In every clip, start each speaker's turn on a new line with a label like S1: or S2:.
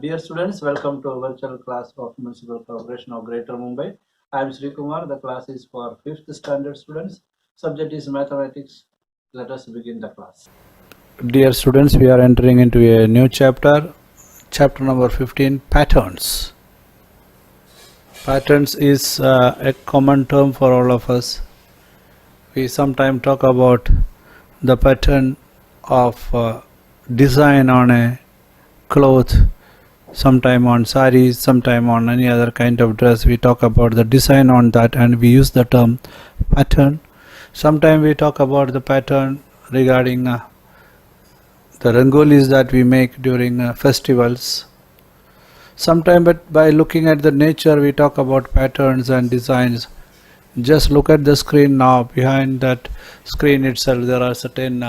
S1: Dear students, welcome to a virtual class of Municipal Corporation of Greater Mumbai. I am Sreekumar. The class is for 5th standard students. Subject is mathematics. Let us begin the class. Dear students, we are entering into a new chapter number 15, patterns. Patterns is a common term for all of us. We sometimes talk about the pattern of design on a cloth, sometime on sarees, sometime on any other kind of dress. We talk about the design on that and we use the term pattern. Sometime we talk about the pattern regarding the rangolis that we make during festivals. Sometime by looking at the nature we talk about patterns and designs. Just look at the screen now. Behind that screen itself there are certain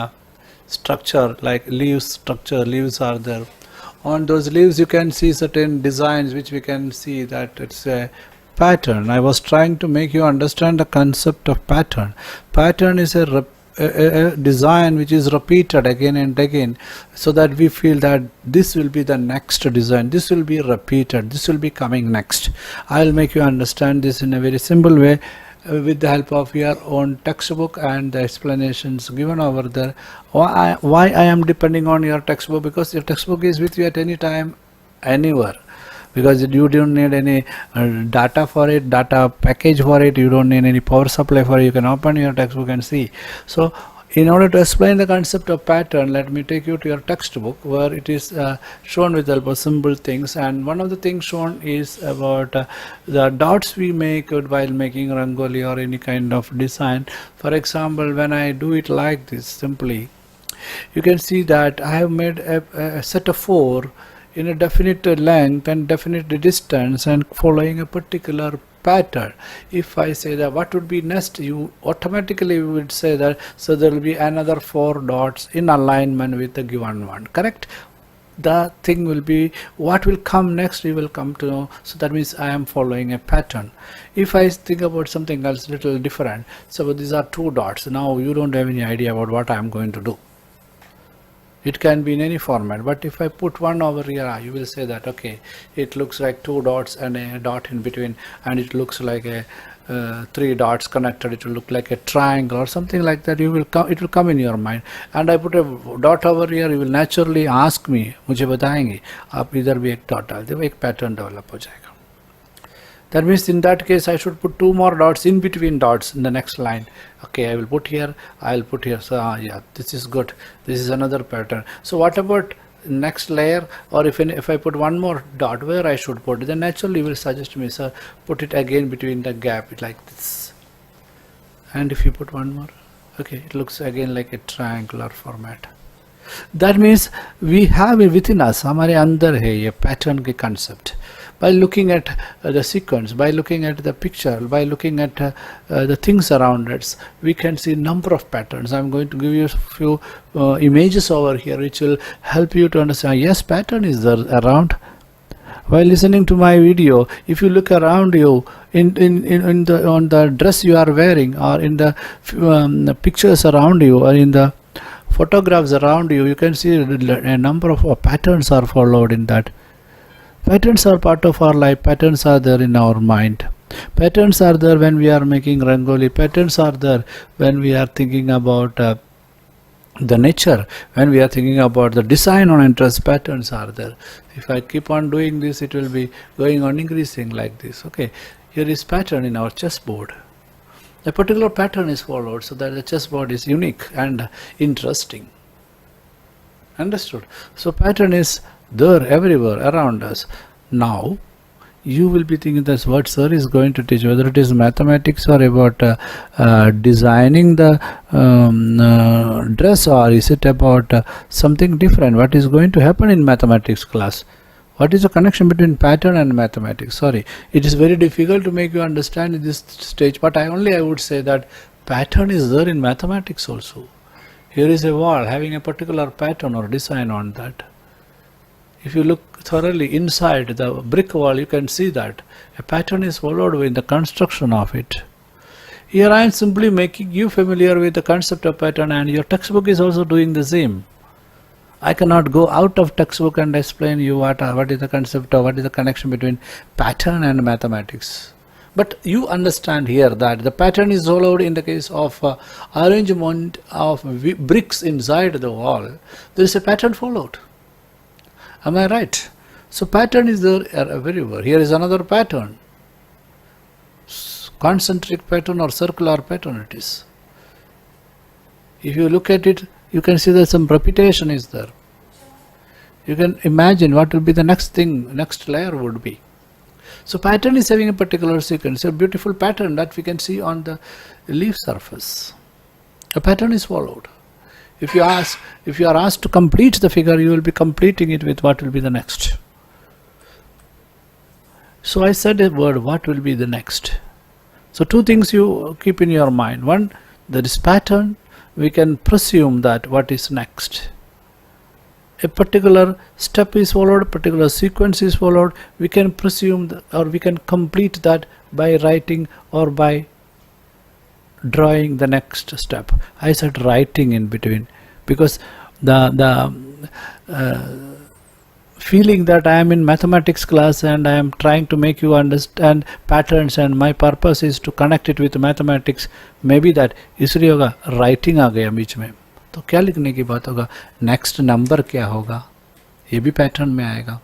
S1: structure like leaves structure. Leaves are there. On those leaves you can see certain designs which we can see that it's a pattern. I was trying to make you understand the concept of pattern. Pattern is a design which is repeated again and again so that we feel that this will be the next design, this will be repeated, this will be coming next. I will make you understand this in a very simple way with the help of your own textbook and the explanations given over there. Why I am depending on your textbook? Because your textbook is with you at any time, anywhere. Because you don't need any data for it, data package for it, you don't need any power supply for it. You can open your textbook and see. So in order to explain the concept of pattern, let me take you to your textbook where it is shown with the help of simple things. And one of the things shown is about the dots we make while making rangoli or any kind of design. For example, when I do it like this simply, you can see that I have made a set of 4 in a definite length and definite distance and following a particular pattern. If I say that what would be next, you automatically would say that so there will be another 4 dots in alignment with the given one, correct? The thing will be what will come next, we will come to know. So that means I am following a pattern. If I think about something else little different, so these are 2 dots. Now you don't have any idea about what I am going to do. It can be in any format, but if I put one over here, you will say that okay, it looks like 2 dots and a dot in between, and it looks like a 3 dots connected. It will look like a triangle or something like that. You will come, it will come in your mind. And I put a dot over here, you will naturally ask me, मुझे बताएंगे आप इधर भी एक dot डाल दो, एक pattern develop हो जाएगा. That means in that case I should put 2 more dots in between dots in the next line. Okay, I will put here, I will put here. So yeah, this is good. This is another pattern. So what about next layer? Or if I put one more dot, where I should put it? Then naturally you will suggest me, sir, put it again between the gap like this. And if you put one more, okay, it looks again like a triangular format. That means we have it within us, हमारे अंदर है ये pattern के concept. By looking at the sequence, by looking at the picture, by looking at the things around us, we can see number of patterns. I'm going to give you a few images over here which will help you to understand. Yes, pattern is there around. While listening to my video, if you look around you on the dress you are wearing, or in the pictures around you, or in the photographs around you, you can see a number of patterns are followed in that. Patterns are part of our life. Patterns are there in our mind. Patterns are there when we are making rangoli. Patterns are there when we are thinking about the nature. When we are thinking about the design on interest, patterns are there. If I keep on doing this, it will be going on increasing like this. Okay, here is pattern in our chessboard. A particular pattern is followed so that the chessboard is unique and interesting. Understood? So pattern is there everywhere around us. Now you will be thinking that's what sir is going to teach, whether it is mathematics or about designing the dress, or is it about something different. What is going to happen in mathematics class? What is the connection between pattern and mathematics? Sorry, it is very difficult to make you understand in this stage, but I would say that pattern is there in mathematics also. Here is a wall having a particular pattern or design on that. If you look thoroughly inside the brick wall, you can see that a pattern is followed in the construction of it. Here I am simply making you familiar with the concept of pattern, and your textbook is also doing the same. I cannot go out of textbook and explain you what is the concept or what is the connection between pattern and mathematics. But you understand here that the pattern is followed in the case of arrangement of bricks inside the wall. There is a pattern followed. Am I right? So pattern is there everywhere. Here is another pattern. Concentric pattern or circular pattern it is. If you look at it, you can see that some repetition is there. You can imagine what will be the next thing, next layer would be. So pattern is having a particular sequence, a beautiful pattern that we can see on the leaf surface. A pattern is followed. If you are asked to complete the figure, you will be completing it with what will be the next. So I said a word, what will be the next? So two things you keep in your mind. One, there is pattern. We can presume that what is next. A particular step is followed, a particular sequence is followed. We can presume that, or we can complete that by writing or by drawing the next step. I said writing in between because the feeling that I am in mathematics class and I am trying to make you understand patterns and my purpose is to connect it with mathematics, maybe that इसलिए होगा writing आ गया बीच में, तो क्या लिखने की बात होगा, next number क्या होगा, ये भी pattern में आएगा.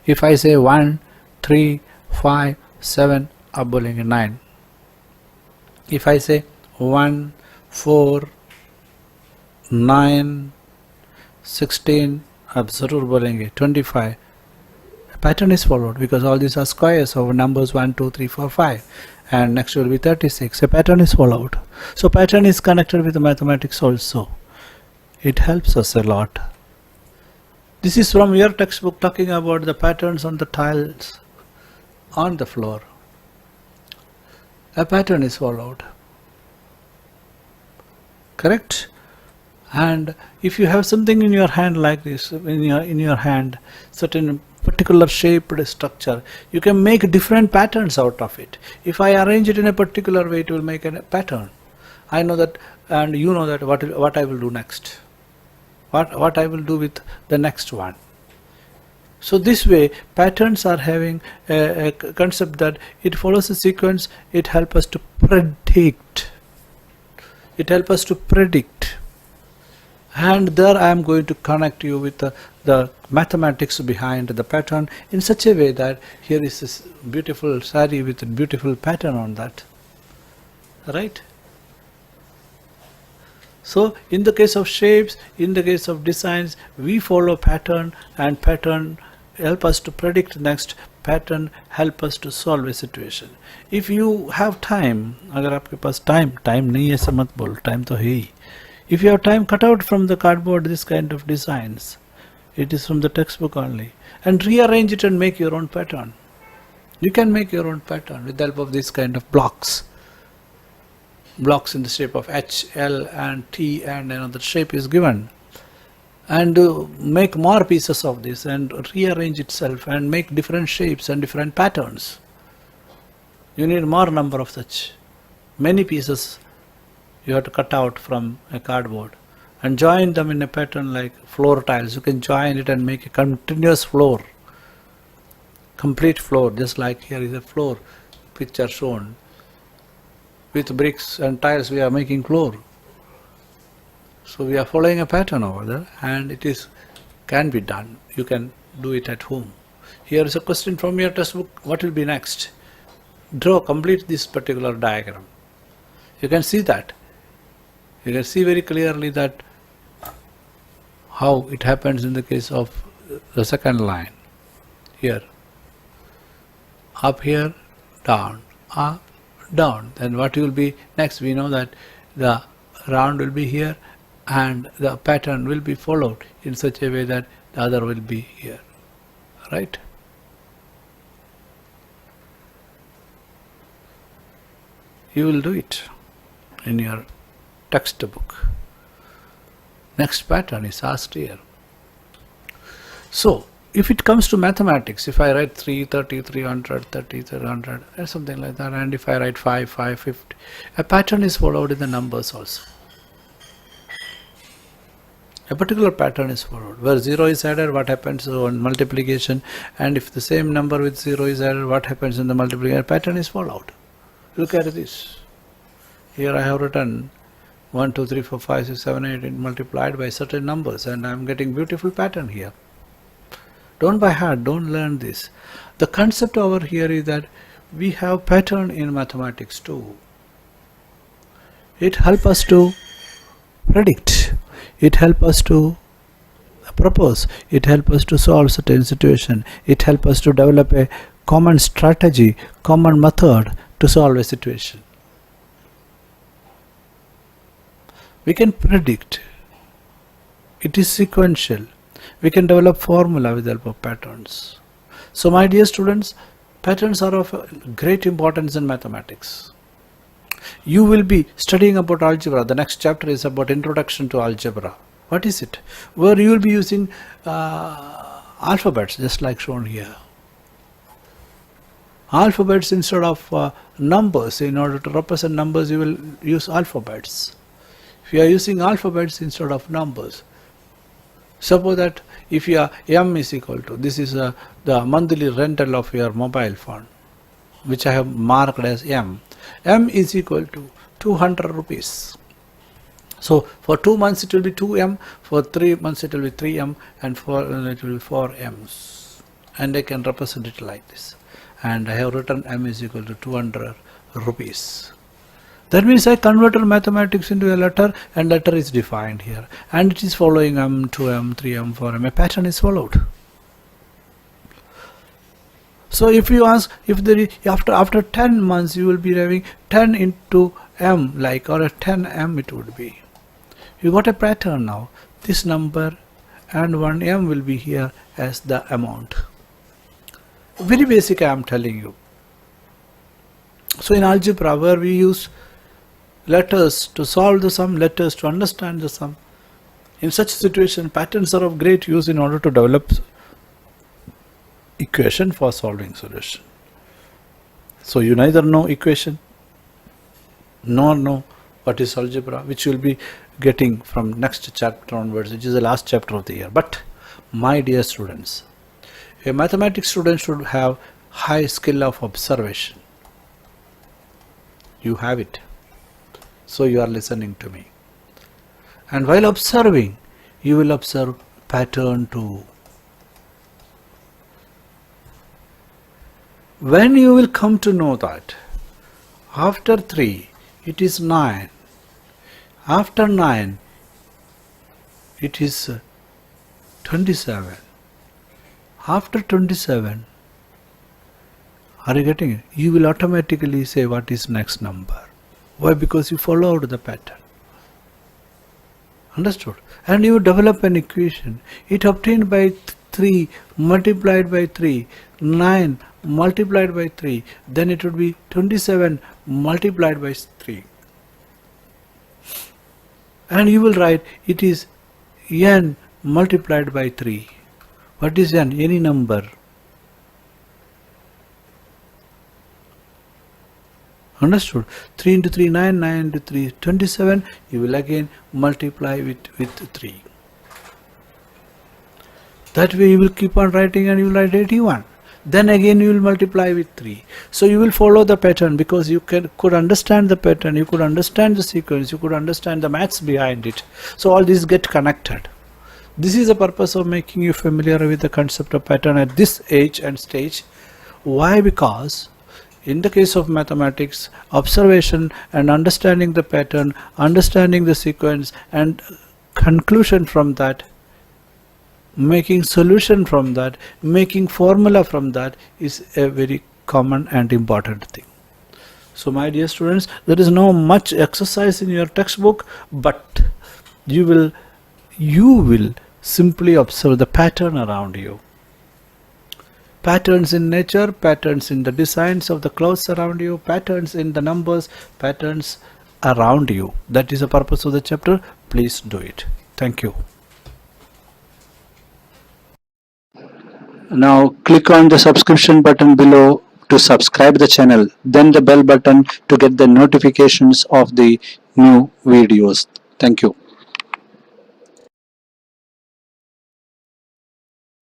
S1: If I say 1, 3, 5, 7, आप बोलेंगे 9. If I say 1, 4, 9, 16, आप जरूर बोलेंगे 25. A pattern is followed because all these are squares of numbers 1, 2, 3, 4, 5 and next will be 36. A pattern is followed. So pattern is connected with the mathematics also. It helps us a lot. This is from your textbook talking about the patterns on the tiles on the floor. A pattern is followed. Correct? And if you have something in your hand like this, in your hand, certain particular shaped structure, you can make different patterns out of it. If I arrange it in a particular way, it will make a pattern. I know that, and you know that what I will do next. What I will do with the next one. So this way, patterns are having a concept that it follows a sequence. It helps us to predict. It helps us to predict. And there I am going to connect you with the mathematics behind the pattern in such a way that here is this beautiful sari with a beautiful pattern on that. Right? So in the case of shapes, in the case of designs, we follow pattern, and pattern help us to predict next, pattern help us to solve a situation. If you have time, अगर आपके पास time नहीं है ऐसा मत बोल, time तो है ही. If you have time, cut out from the cardboard this kind of designs. It is from the textbook only. And rearrange it and make your own pattern. You can make your own pattern with the help of this kind of blocks. Blocks in the shape of H, L and T and another shape is given. And make more pieces of this and rearrange itself and make different shapes and different patterns. You need more number of such. Many pieces you have to cut out from a cardboard and join them in a pattern like floor tiles. You can join it and make a continuous floor, complete floor, just like here is a floor picture shown. With bricks and tiles we are making floor. So we are following a pattern over there, and it can be done. You can do it at home. Here is a question from your textbook. What will be next? Complete this particular diagram. You can see that. You can see very clearly that how it happens in the case of the second line. Here, up here, down, up, down. Then what will be next? We know that the round will be here and the pattern will be followed in such a way that the other will be here. Right? You will do it in your textbook. Next pattern is asked here. So, if it comes to mathematics, if I write 3, 30, 300, 30, 300, or something like that, and if I write 5, 550, a pattern is followed in the numbers also. A particular pattern is followed. Where 0 is added, what happens on multiplication, and if the same number with 0 is added, what happens in the multiplication, pattern is followed. Look at this. Here I have written 1, 2, 3, 4, 5, 6, 7, 8 multiplied by certain numbers, and I am getting beautiful pattern here. Don't by heart, don't learn this. The concept over here is that we have pattern in mathematics too. It helps us to predict. It helps us to propose. It helps us to solve certain situation. It helps us to develop a common strategy, common method to solve a situation. We can predict. It is sequential. We can develop formula with the help of patterns. So my dear students, patterns are of great importance in mathematics. You will be studying about algebra. The next chapter is about introduction to algebra. What is it? Where you will be using alphabets, just like shown here. Alphabets instead of numbers. In order to represent numbers, you will use alphabets. If you are using alphabets instead of numbers, suppose that if your M is equal to, this is the monthly rental of your mobile phone, which I have marked as M. M is equal to 200 rupees. So for 2 months it will be 2M, for 3 months it will be 3M, and for it will be 4Ms. And I can represent it like this. And I have written M is equal to 200 rupees. That means I converted mathematics into a letter, and letter is defined here. And it is following M, 2M, 3M, 4M. A pattern is followed. So if you ask, if there is, after 10 months you will be having 10 into M, like, or a 10M it would be. You got a pattern now. This number and 1M will be here as the amount. Very basic, I am telling you. So in algebra, where we use letters to solve the sum, letters to understand the sum, in such situation, patterns are of great use in order to develop equation for solving solution. So you neither know equation nor know what is algebra, which you will be getting from next chapter onwards, which is the last chapter of the year. But my dear students, a mathematics student should have high skill of observation. You have it. So you are listening to me. And while observing, you will observe pattern too. When you will come to know that after 3 it is 9, after 9 it is 27, after 27, are you getting it? You will automatically say what is next number. Why? Because you followed the pattern. Understood? And you develop an equation. It obtained by 3 multiplied by 3, 9 multiplied by 3, then it would be 27 multiplied by 3. And you will write it is n multiplied by 3. What is n? Any number. Understood? 3 into 3, 9, 9 into 3, 27. You will again multiply with 3. That way you will keep on writing, and you will write 81. Then again you will multiply with 3. So you will follow the pattern, because you could understand the pattern, you could understand the sequence, you could understand the maths behind it. So all these get connected. This is the purpose of making you familiar with the concept of pattern at this age and stage. Why? Because in the case of mathematics, observation and understanding the pattern, understanding the sequence, and conclusion from that, making solution from that, making formula from that is a very common and important thing. So my dear students, there is no much exercise in your textbook, but you will simply observe the pattern around you. Patterns in nature, patterns in the designs of the clothes around you, patterns in the numbers, patterns around you. That is the purpose of the chapter. Please do it. Thank you. Now click on the subscription button below to subscribe the channel, then the bell button to get the notifications of the new videos. Thank you.